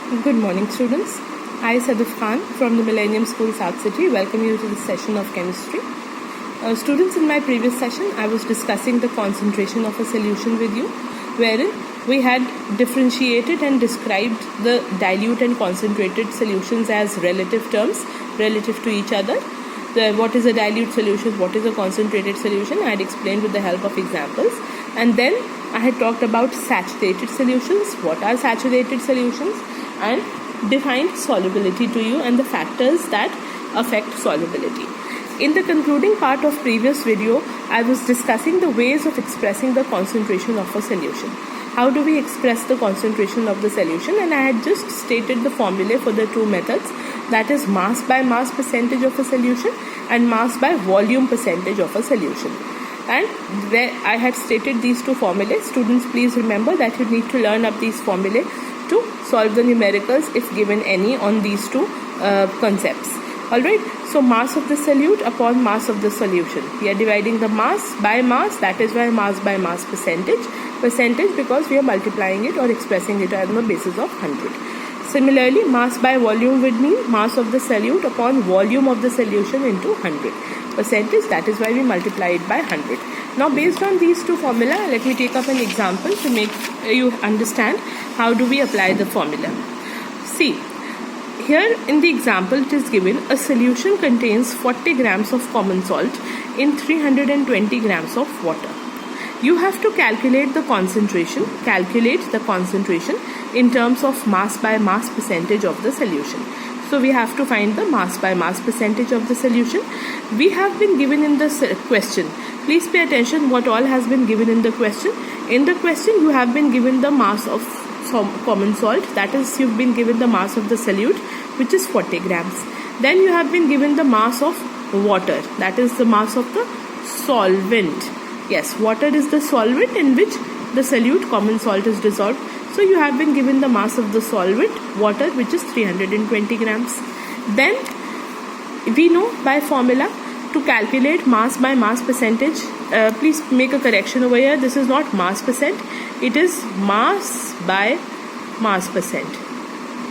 Good morning, students. I, Sadaf Khan from the Millennium School, South City, welcome you to this session of chemistry. Students, in my previous session, I was discussing the concentration of a solution with you, wherein we had differentiated and described the dilute and concentrated solutions as relative terms, relative to each other. What is a dilute solution, what is a concentrated solution, I had explained with the help of examples. And then I had talked about saturated solutions, what are saturated solutions, and defined solubility to you and the factors that affect solubility. In the concluding part of previous video, I was discussing the ways of expressing the concentration of a solution. How do we express the concentration of the solution? And I had just stated the formulae for the two methods, that is mass by mass percentage of a solution and mass by volume percentage of a solution. And where I had stated these two formulae, students, please remember that you need to learn up these formulae to solve the numericals if given any on these two concepts. Alright, so mass of the solute upon mass of the solution. We are dividing the mass by mass, that is why mass by mass percentage because we are multiplying it or expressing it on the basis of 100. Similarly, mass by volume would mean mass of the solute upon volume of the solution into 100 percentage, that is why we multiply it by 100. Now based on these two formula, let me take up an example to make you understand how do we apply the formula. See, here in the example it is given a solution contains 40 grams of common salt in 320 grams of water. You have to calculate the concentration in terms of mass by mass percentage of the solution. So we have to find the mass by mass percentage of the solution. We have been given in the question. Please pay attention what all has been given in the question. In the question you have been given the mass of common salt, that is you've been given the mass of the solute, which is 40 grams. Then you have been given the mass of water, that is the mass of the solvent. Yes, water is the solvent in which the solute common salt is dissolved. So you have been given the mass of the solvent, water, which is 320 grams. Then we know by formula to calculate mass by mass percentage. Please make a correction over here. This is not mass percent. It is mass by mass percent.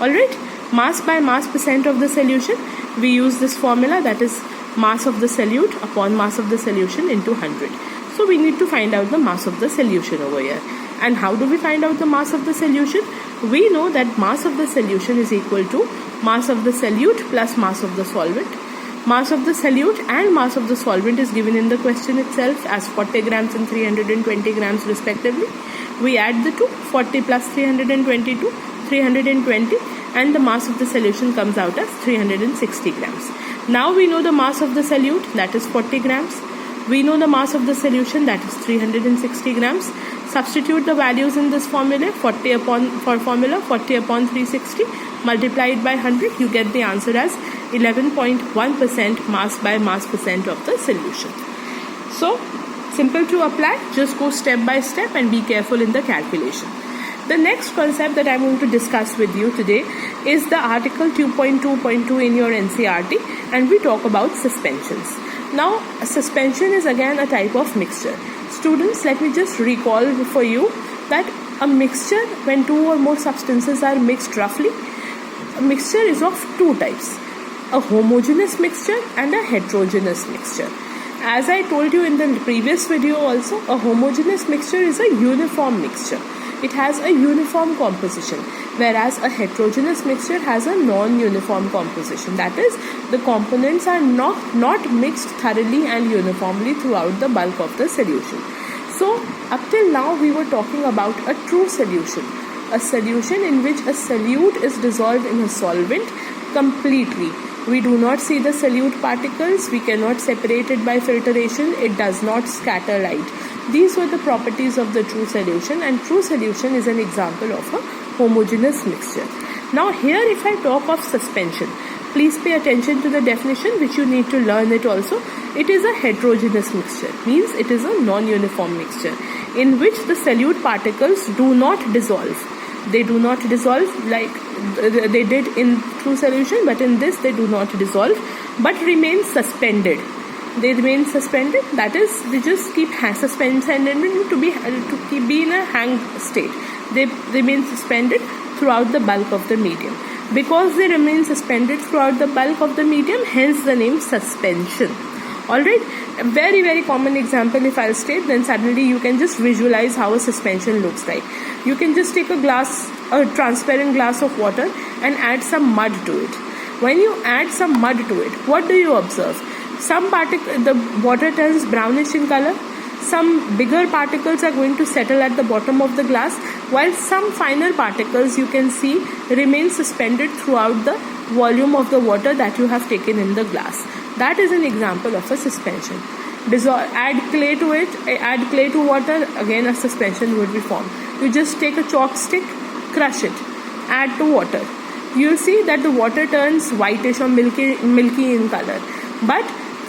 Alright. Mass by mass percent of the solution. We use this formula, that is mass of the solute upon mass of the solution into 100. So we need to find out the mass of the solution over here. And how do we find out the mass of the solution? We know that mass of the solution is equal to mass of the solute plus mass of the solvent. Mass of the solute and mass of the solvent is given in the question itself as 40 grams and 320 grams respectively. We add the two, 40 plus 322, 320, and the mass of the solution comes out as 360 grams. Now we know the mass of the solute, that is 40 grams. We know the mass of the solution, that is 360 grams. Substitute the values in this formula, 40 upon 360 multiplied by 100, you get the answer as 11.1% mass by mass percent of the solution. So simple to apply, just go step by step and be careful in the calculation. The next concept that I am going to discuss with you today is the article 2.2.2 in your NCERT, and we talk about suspensions. Now, a suspension is again a type of mixture. Students, let me just recall for you that a mixture, when two or more substances are mixed roughly, a mixture is of two types, a homogeneous mixture and a heterogeneous mixture. As I told you in the previous video also, a homogeneous mixture is a uniform mixture. It has a uniform composition, whereas a heterogeneous mixture has a non-uniform composition. That is, the components are not mixed thoroughly and uniformly throughout the bulk of the solution. So, up till now we were talking about a true solution. A solution in which a solute is dissolved in a solvent completely. We do not see the solute particles, we cannot separate it by filtration, it does not scatter light. These were the properties of the true solution, and true solution is an example of a homogeneous mixture. Now here if I talk of suspension, please pay attention to the definition, which you need to learn it also. It is a heterogeneous mixture, means it is a non-uniform mixture in which the solute particles do not dissolve. They do not dissolve like they did in true solution, but in this they do not dissolve but remain suspended. They remain suspended, that is, they just keep suspended to be in a hang state. They remain suspended throughout the bulk of the medium. Because they remain suspended throughout the bulk of the medium, hence the name suspension. Alright, a very very common example if I'll state, then suddenly you can just visualize how a suspension looks like. You can just take a transparent glass of water and add some mud to it. When you add some mud to it, what do you observe? The water turns brownish in color. Some bigger particles are going to settle at the bottom of the glass, while some finer particles you can see remain suspended throughout the volume of the water that you have taken in the glass. That is an example of a suspension. Add clay to it, add clay to water, again a suspension would be formed. You just take a chalk stick, crush it, add to water. You'll see that the water turns whitish or milky in color, but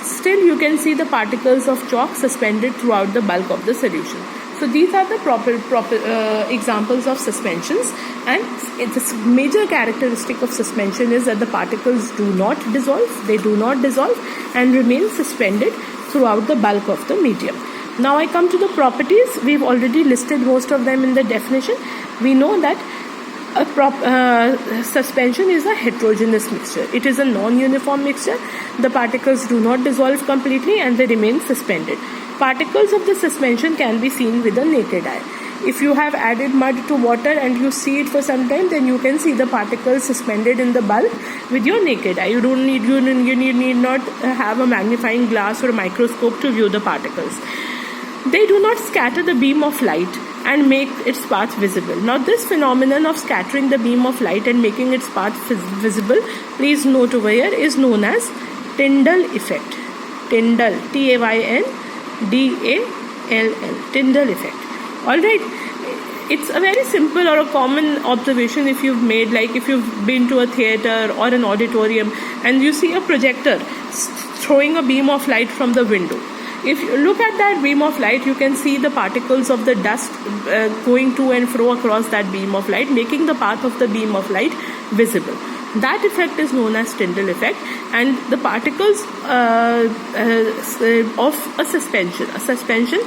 still you can see the particles of chalk suspended throughout the bulk of the solution. So these are the proper examples of suspensions, and the major characteristic of suspension is that the particles do not dissolve, and remain suspended throughout the bulk of the medium. Now I come to the properties. We've already listed most of them in the definition. We know that suspension is a heterogeneous mixture. It is a non-uniform mixture. The particles do not dissolve completely and they remain suspended. Particles of the suspension can be seen with the naked eye. If you have added mud to water and you see it for some time, then you can see the particles suspended in the bulk with your naked eye. You need not have a magnifying glass or a microscope to view the particles. They do not scatter the beam of light and make its path visible. Now this phenomenon of scattering the beam of light and making its path visible, please note over here, is known as Tyndall effect. Tyndall, Tyndall, Tyndall effect. Alright, it's a very simple or a common observation if you've made, like if you've been to a theater or an auditorium and you see a projector throwing a beam of light from the window. If you look at that beam of light, you can see the particles of the dust going to and fro across that beam of light, making the path of the beam of light visible. That effect is known as Tyndall effect, and the particles of a suspension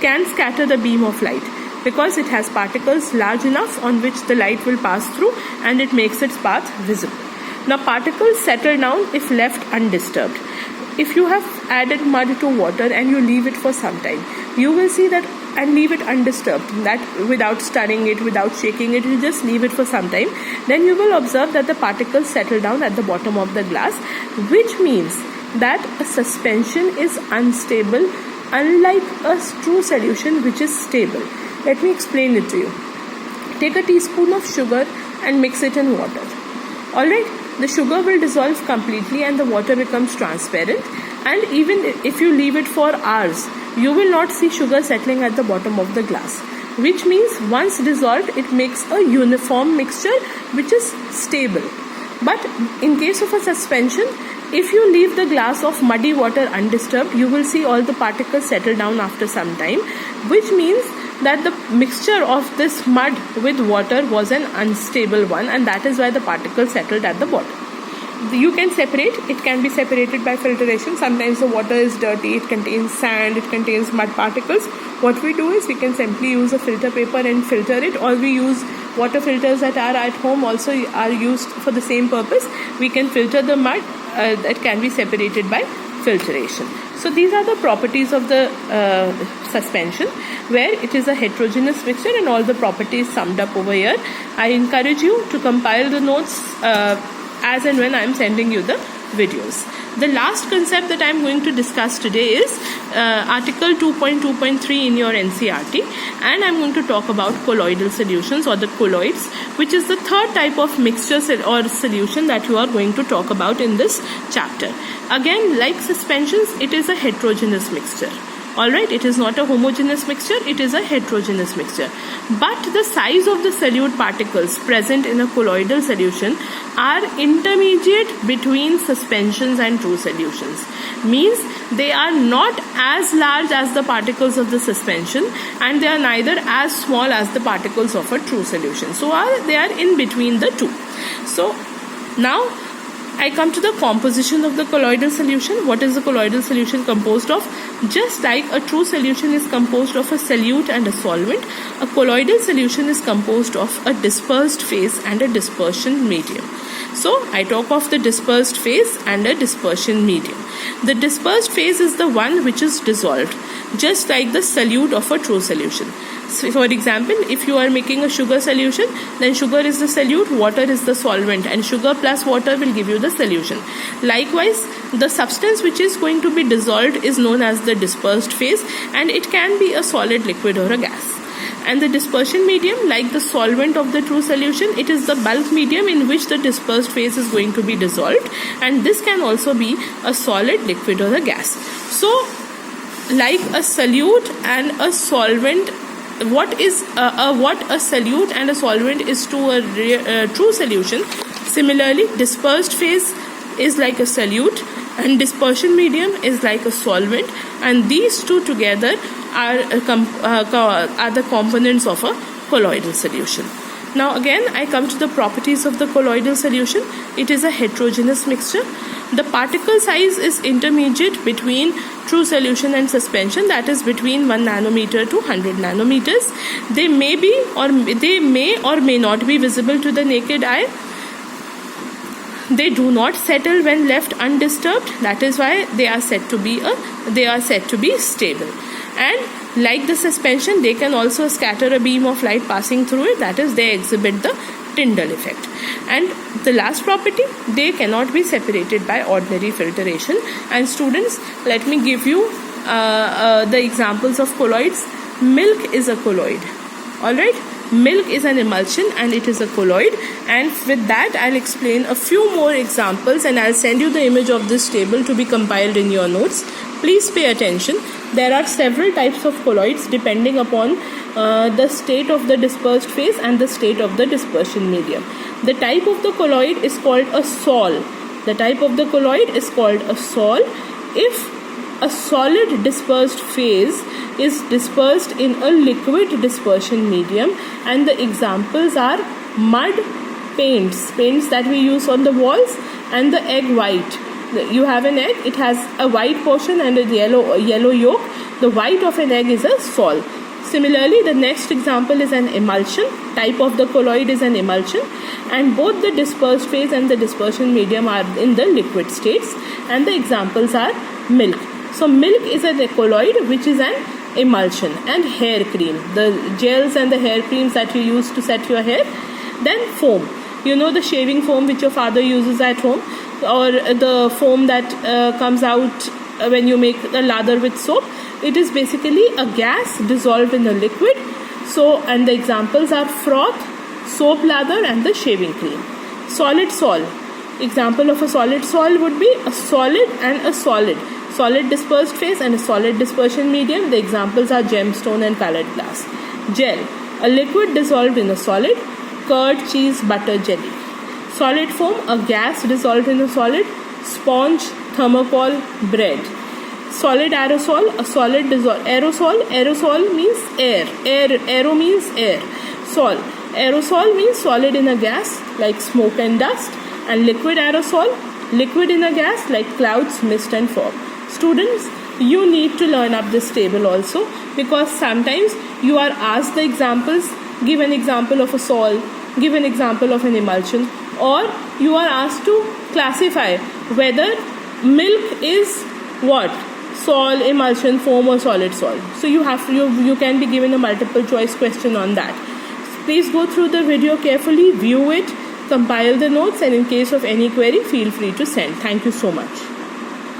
can scatter the beam of light because it has particles large enough on which the light will pass through, and it makes its path visible. Now particles settle down if left undisturbed. If you have added mud to water and you leave it for some time, you will see that, and leave it undisturbed, that without stirring it, without shaking it, you just leave it for some time, then you will observe that the particles settle down at the bottom of the glass, which means that a suspension is unstable, unlike a true solution which is stable. Let me explain it to you. Take a teaspoon of sugar and mix it in water. Alright, the sugar will dissolve completely and the water becomes transparent, and even if you leave it for hours, you will not see sugar settling at the bottom of the glass, which means once dissolved it makes a uniform mixture which is stable. But in case of a suspension, if you leave the glass of muddy water undisturbed, you will see all the particles settle down after some time, which means that the mixture of this mud with water was an unstable one, and that is why the particles settled at the bottom. You can separate, it can be separated by filtration. Sometimes the water is dirty, it contains sand, it contains mud particles. What we do is we can simply use a filter paper and filter it, or we use water filters that are at home also are used for the same purpose. We can filter the mud that can be separated by filtration. So these are the properties of the suspension, where it is a heterogeneous mixture and all the properties summed up over here. I encourage you to compile the notes as and when I am sending you the videos. The last concept that I am going to discuss today is article 2.2.3 in your NCERT, and I am going to talk about colloidal solutions, or the colloids, which is the third type of mixture or solution that you are going to talk about in this chapter. Again, like suspensions, it is a heterogeneous mixture. Alright, it is not a homogeneous mixture, it is a heterogeneous mixture. But the size of the solute particles present in a colloidal solution are intermediate between suspensions and true solutions. Means they are not as large as the particles of the suspension, and they are neither as small as the particles of a true solution. So they are in between the two. So now I come to the composition of the colloidal solution. What is the colloidal solution composed of? Just like a true solution is composed of a solute and a solvent, a colloidal solution is composed of a dispersed phase and a dispersion medium. So I talk of the dispersed phase and a dispersion medium. The dispersed phase is the one which is dissolved, just like the solute of a true solution. So for example, if you are making a sugar solution, then sugar is the solute, water is the solvent, and sugar plus water will give you the solution. Likewise, the substance which is going to be dissolved is known as the dispersed phase, and it can be a solid, liquid, or a gas. And the dispersion medium, like the solvent of the true solution, it is the bulk medium in which the dispersed phase is going to be dissolved, and this can also be a solid, liquid, or a gas. So like a solute and a solvent, what a solute and a solvent is to a true solution, similarly dispersed phase is like a solute and dispersion medium is like a solvent, and these two together are the components of a colloidal solution. Now again I come to the properties of the colloidal solution. It is a heterogeneous mixture. The particle size is intermediate between true solution and suspension, that is between 1 nanometer to 100 nanometers. They may or may not be visible to the naked eye. They do not settle when left undisturbed. That is why they are said to be stable. And like the suspension, they can also scatter a beam of light passing through it. That is, they exhibit the Tyndall effect. And the last property, they cannot be separated by ordinary filtration. And students, let me give you the examples of colloids. Milk is a colloid. Alright, milk is an emulsion and it is a colloid. And with that I'll explain a few more examples, and I'll send you the image of this table to be compiled in your notes. Please pay attention. There are several types of colloids depending upon the state of the dispersed phase and the state of the dispersion medium. The type of the colloid is called a sol. The type of the colloid is called a sol if a solid dispersed phase is dispersed in a liquid dispersion medium, and the examples are mud, paints that we use on the walls, and the egg white. You have an egg, it has a white portion and a yellow yolk. The white of an egg is a sol. Similarly, the next example is an emulsion. Type of the colloid is an emulsion, and both the dispersed phase and the dispersion medium are in the liquid states, and the examples are milk. So milk is a colloid which is an emulsion. And hair cream, the gels and the hair creams that you use to set your hair. Then foam, you know, the shaving foam which your father uses at home, or the foam that comes out when you make the lather with soap. It is basically a gas dissolved in a liquid. So, and the examples are froth, soap lather, and the shaving cream. Solid sol, example of a solid sol would be a solid and a solid dispersed phase and a solid dispersion medium. The examples are gemstone and colored glass. Gel, a liquid dissolved in a solid. Curd, cheese, butter, jelly. Solid foam, a gas dissolved in a solid. Sponge, thermocol, bread. Solid aerosol, a solid dissolved. Aerosol means air. Aero means air. Aerosol means solid in a gas like smoke and dust. And liquid aerosol, liquid in a gas like clouds, mist, and fog. Students, you need to learn up this table also, because sometimes you are asked the examples. Give an example of a sol, give an example of an emulsion, or you are asked to classify whether milk is what? Sol, emulsion, foam, or solid sol. So you can be given a multiple choice question on that. Please go through the video carefully, view it, compile the notes, and in case of any query, feel free to send. Thank you so much.